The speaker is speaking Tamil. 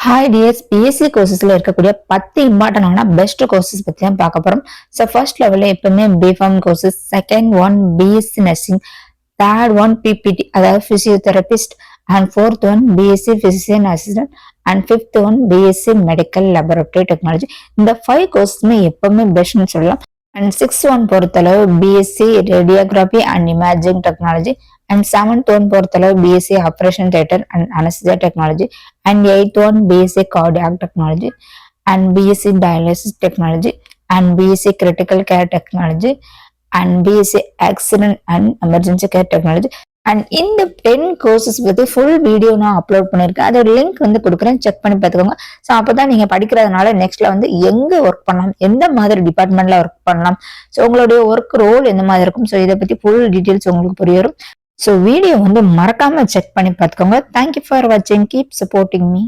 ஹாய் டியர்ஸ், பிஎஸ்சி கோர்சஸ்ல இருக்கக்கூடிய 10 இம்பார்ட்டன்டான பெஸ்ட் கோர்சஸ் பத்தி தான் பார்க்க போறோம். ஸோ ஃபர்ஸ்ட் லெவல்ல எப்பவுமே BPharm courses, second one BSc nursing, third one BPT அதாவது physiotherapist, and fourth one BSc physician assistant, and fifth one BSc medical laboratory technology. இந்த 5 கோர்ஸுமே எப்பவுமே பெஸ்ட்னு சொல்லலாம். அண்ட் 6th ஒன் பொறுத்தளவு BSc radiography and imaging technology, and 7th one பொறுத்தளவு BSc Operation Theatre and Anesthesia Technology, and 8th one BSc Cardiac Technology, and BSc Dialysis Technology, and BSc Critical Care Technology, and BSc Accident and Emergency Care Technology. And இந்த 10 கோர்சஸ் பத்தி ஃபுல் வீடியோ நான் அப்லோட் பண்ணியிருக்கேன். அதோட லிங்க் வந்து கொடுக்குறேன், செக் பண்ணி பார்த்துக்கோங்க. ஸோ அப்போதான் நீங்க படிக்கிறதுனால நெக்ஸ்ட்ல வந்து எங்க ஒர்க் பண்ணலாம், எந்த மாதிரி டிபார்ட்மெண்ட்ல ஒர்க் பண்ணலாம், ஸோ உங்களுடைய ஒர்க் ரோல் எந்த மாதிரி இருக்கும், ஸோ இதை பத்தி ஃபுல் டீட்டெயில்ஸ் உங்களுக்கு புரிய வரும். ஸோ வீடியோ வந்து மறக்காம செக் பண்ணி பார்த்துக்கோங்க. தேங்க்யூ ஃபார் வாட்சிங், கீப் சப்போர்ட்டிங் மீ.